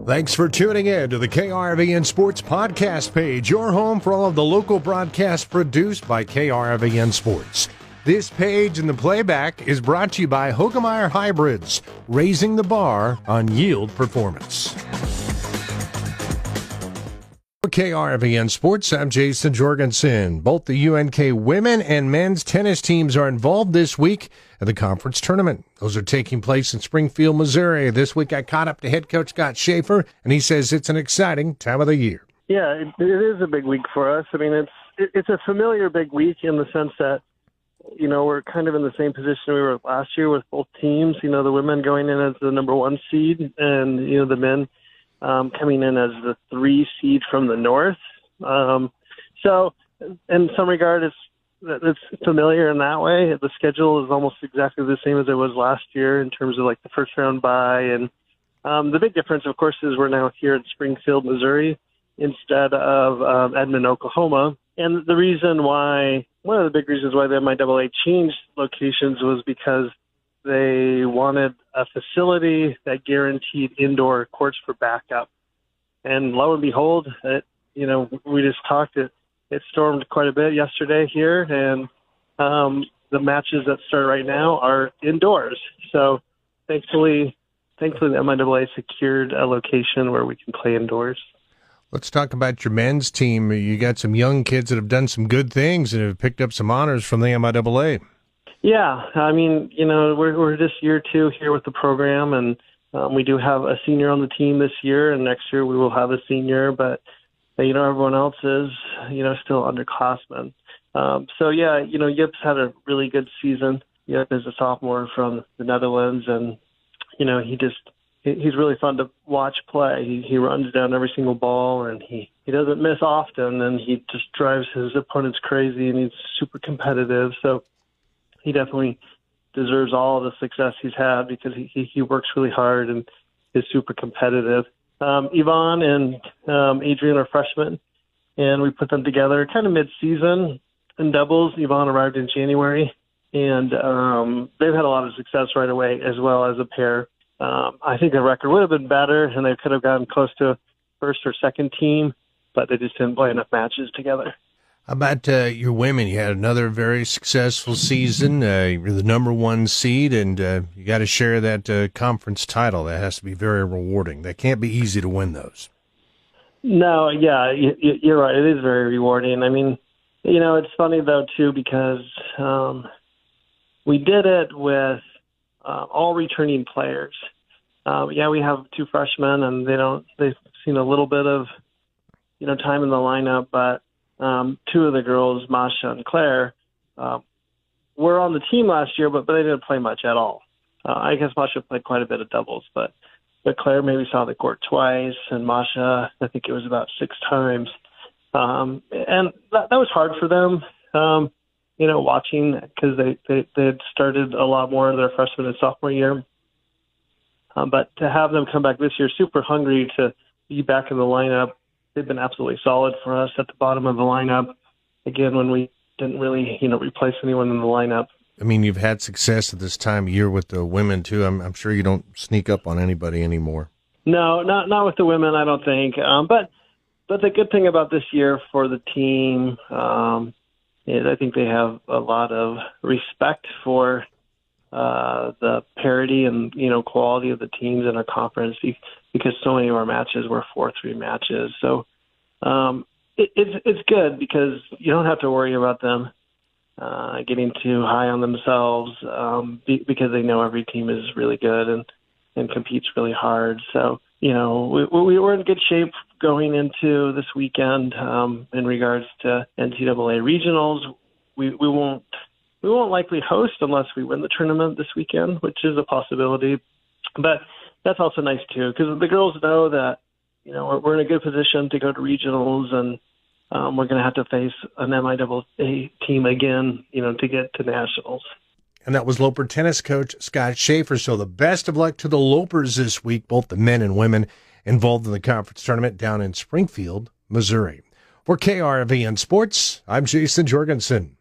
Thanks for tuning in to the KRVN Sports Podcast page, your home for all of the local broadcasts produced by KRVN Sports. This page and the playback is brought to you by Hoegemeyer Hybrids, raising the bar on yield performance. For KRVN Sports, I'm Jayson Jorgensen. Both the UNK women and men's tennis teams are involved this week at the conference tournament. Those are taking place in Springfield, Missouri. This week I caught up to head coach Scott Shafer, and he says it's an exciting time of the year. Yeah, it is a big week for us. I mean, it's a familiar big week in the sense that, you know, we're kind of in the same position we were last year with both teams. You know, the women going in as the number 1 seed and, you know, the men coming in as the 3 seed from the north. So in some regard, it's familiar in that way. The schedule is almost exactly the same as it was last year in terms of like the first round bye. And the big difference, of course, is we're now here in Springfield, Missouri, instead of Edmond, Oklahoma. And the reason why, one of the big reasons why the MIAA changed locations was because they wanted a facility that guaranteed indoor courts for backup. And lo and behold, we just talked, it stormed quite a bit yesterday here, and the matches that start right now are indoors. So thankfully the MIAA secured a location where we can play indoors. Let's talk about your men's team. You got some young kids that have done some good things and have picked up some honors from the MIAA. Yeah, I mean, you know, we're just year 2 here with the program, and we do have a senior on the team this year, and next year we will have a senior, but, you know, everyone else is, you know, still underclassmen. So, yeah, you know, Yip's had a really good season. Yip is a sophomore from the Netherlands, and, you know, he's really fun to watch play. He runs down every single ball, and he doesn't miss often, and he just drives his opponents crazy, and he's super competitive. So he definitely deserves all of the success he's had because he works really hard and is super competitive. Yvonne and Adrian are freshmen, and we put them together kind of mid-season in doubles. Yvonne arrived in January, and they've had a lot of success right away as well as a pair. I think the record would have been better, and they could have gotten close to a first or second team, but they just didn't play enough matches together. How about your women? You had another very successful season. You're the number 1 seed, and you got to share that conference title. That has to be very rewarding. That can't be easy to win those. No, yeah, you're right. It is very rewarding. I mean, you know, it's funny, though, too, because we did it with all returning players. Yeah, we have 2 freshmen, and they've seen a little bit of, you know, time in the lineup, but 2 of the girls, Masha and Claire, were on the team last year, but they didn't play much at all. I guess Masha played quite a bit of doubles, but Claire maybe saw the court twice, and Masha, I think it was about 6 times. And that was hard for them, you know, watching, because they had started a lot more of their freshman and sophomore year. But to have them come back this year super hungry to be back in the lineup, they've been absolutely solid for us at the bottom of the lineup. Again, when we didn't really, you know, replace anyone in the lineup. I mean, you've had success at this time of year with the women, too. I'm sure you don't sneak up on anybody anymore. No, not with the women, I don't think. But the good thing about this year for the team is I think they have a lot of respect for the parity and, you know, quality of the teams in our conference, because so many of our matches were 4-3 matches. So it's good because you don't have to worry about them getting too high on themselves because they know every team is really good and competes really hard. So, you know, we were in good shape going into this weekend in regards to NCAA regionals. We won't likely host unless we win the tournament this weekend, which is a possibility. But that's also nice, too, because the girls know that, you know, we're in a good position to go to regionals, and we're going to have to face an MIAA team again, you know, to get to nationals. And that was Loper tennis coach Scott Shafer. So the best of luck to the Lopers this week, both the men and women involved in the conference tournament down in Springfield, Missouri. For KRVN Sports, I'm Jayson Jorgensen.